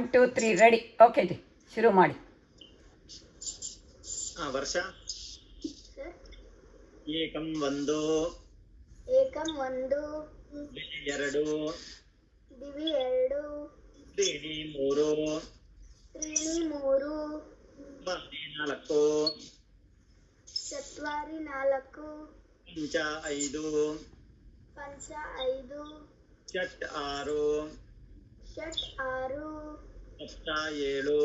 1 2 3 ready. Okay G, ಶುರು ಮಾಡಿ. ವರ್ಷ ಏಕಂ ಒಂದು, ಎರಡು, ದಿವಿ ಎರಡು, ತ್ರೀಣಿ ಮೂರು, ಬಾರಿ ನಾಲ್ಕು, ಚತ್ವಾರಿ ನಾಲ್ಕು, ಪಂಚ ಐದು, ಷಟ್ ಆರು, ಅಷ್ಟ ಏಳು,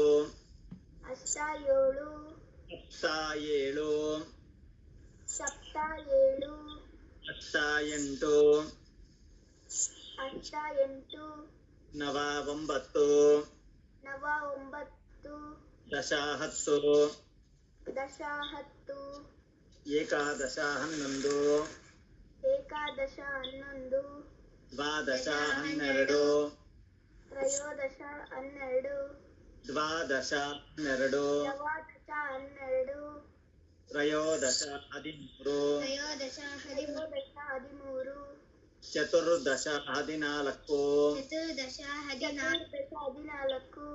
ಸಪ್ತ ಏಳು, ಅಷ್ಟ ಎಂಟು, ನವ ಒಂಬತ್ತು, ದಶ ಹತ್ತು, ಏಕಾದಶ ಹನ್ನೊಂದು, ದ್ವಾದಶ ಹನ್ನೆರಡು, ತ್ರಯೋದಶ ಹನ್ನೆರಡು, ದ್ವಾದಶ ಹನ್ನೆರಡು, ತ್ರಯೋದಶ ಹದಿಮೂರು, ಹದಿಮೂರು, ಚತುರ್ದಶ ಹದಿನಾಲ್ಕು, ಹದಿನಾಲ್ಕು,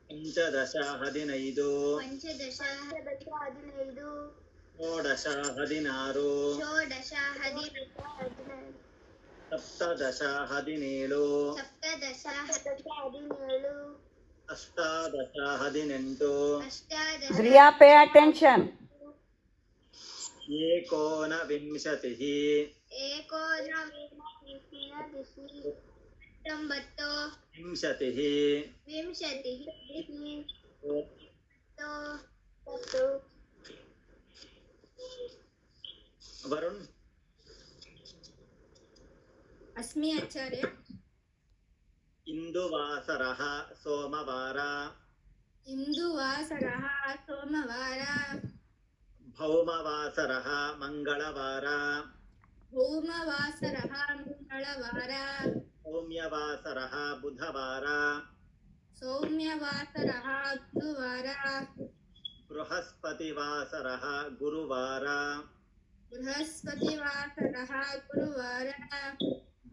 ಪಂಚದಶ ಹದಿನೈದು, ಹದಿನೈದು, ಷೋಡಶ ಹದಿನಾರು, ಸಪ್ತದಶ ಹದಿನೇಳು, ಹದಿನೇಳು, ಅಷ್ಟಾದಶ ಹದಿನೆಂಟು, ದ್ರಿಯಾ, ಪೇ ಅಟೆನ್ಷನ್. ಏಕೋನವಿಂಶತಿ, ವಿಂಶತಿ, ವರುಣ್. अस्मि आचार्य. ಇಂದುವಾಸರಃ ಸೋಮವಾರ, ಇಂದುವಾಸರಃ ಸೋಮವಾರ, ಭೌಮವಾಸರಃ ಮಂಗಳವಾರ, ಭೌಮವಾಸರಃ ಮಂಗಳವಾರ, ಸೌಮ್ಯವಾಸರಃ ಬುಧವಾರ, ಸೌಮ್ಯವಾಸರಃ ಬುಧವಾರ, ಬೃಹಸ್ಪತಿವಾಸರಃ ಗುರುವಾರ, ಬೃಹಸ್ಪತಿವಾಸರಃ ಗುರುವಾರ,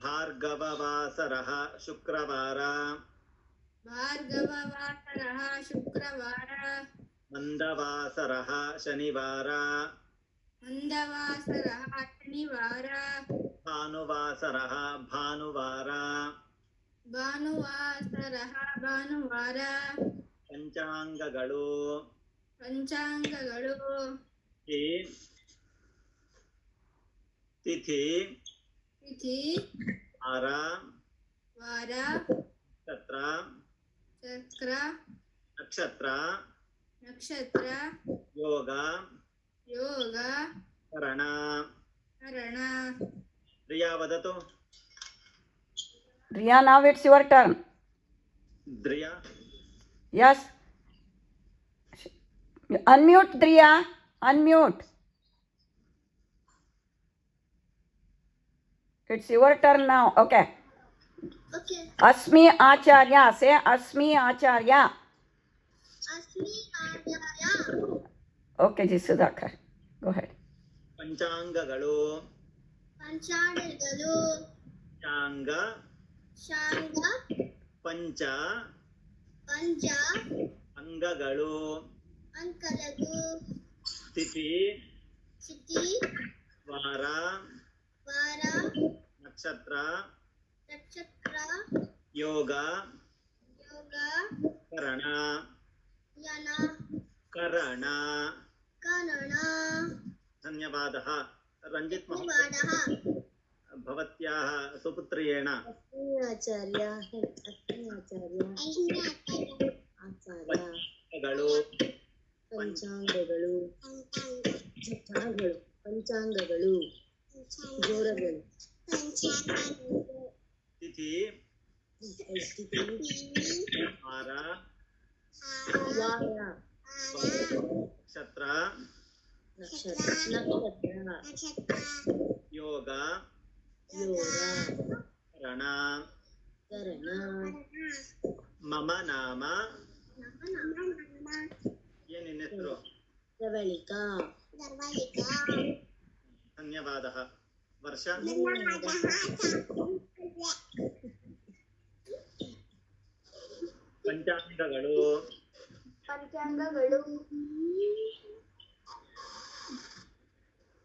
ಭಾರ್ಗವವಾಸರಃ ಶುಕ್ರವಾರ, ಭಾರ್ಗವವಾಸರಃ ಶುಕ್ರವಾರ, ಮಂದವಾಸರಃ ಶನಿವಾರ, ಮಂದವಾಸರಃ ಶನಿವಾರ, ಭಾನುವಾಸರಃ ಭಾನುವಾರ, ಭಾನುವಾಸರಃ ಭಾನುವಾರ. ಪಂಚಾಂಗಗಳು ಪಂಚಾಂಗಗಳು ತಿಥಿ, ತಿಥಿ, ವಾರ, ವಾರ, ನಕ್ಷತ್ರ, ಚಕ್ರ, ನಕ್ಷತ್ರ, ನಕ್ಷತ್ರ, ಯೋಗ, ಯೋಗ, ಕರಣ. ಕರಣ. ಪ್ರಿಯಾ ವದತು. Riya, now it's your turn. ದ್ರಿಯಾ. ಯಸ್, ಅನ್ಮ್ಯೂಟ್ ದ್ರಿಯಾ, unmute. It's your turn now. Okay. Asmi Acharya. Say Asmi Acharya. Okay, ji Sudhakar. Go ahead. ಪಂಚಾಂಗಗಳು ಶಾಂಗ, ಪಂಚ ಅಂಗಗಳು, ತಿಥಿ, ವಾರ, ನಕ್ಷತ್ರ, ಯೋಗ, ಕರಣ. ಕರಣ. ಧನ್ಯವಾದः. ರಂಜಿತ್ ಮಹೋದಯ, ಭವತ್ಯಾः ಸುಪುತ್ರ್ಯೇಣ ಪಂಚಾಂಗಗಳು ಜೋರಗಳು. ತಿಥಿ, ವಾರ, ನಕ್ಷತ್ರ, ಯೋಗ, ಕರಣ. ಮಮ ನಾಮ, ಏನ್ ನಿನ್ನ ಹೆಸರು? ಧವಳಿಕಾ. ಧನ್ಯವಾದः. ವರ್ಷ. ಪಂಚಾಂಗಗಳು ಪಂಚಾಂಗಗಳು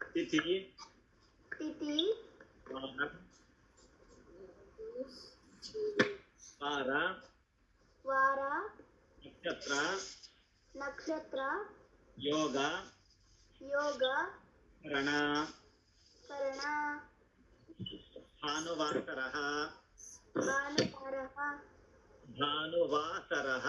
ತಿಥಿ ತಿಥಿ ವಾರ ವಾರ ನಕ್ಷತ್ರ ನಕ್ಷತ್ರ ಯೋಗ ಯೋಗ ಕರಣ ಕರಣ ಭಾನುವಾಸರಃ ಭಾನುವಾರಃ ಭಾನುವಾಸರಃ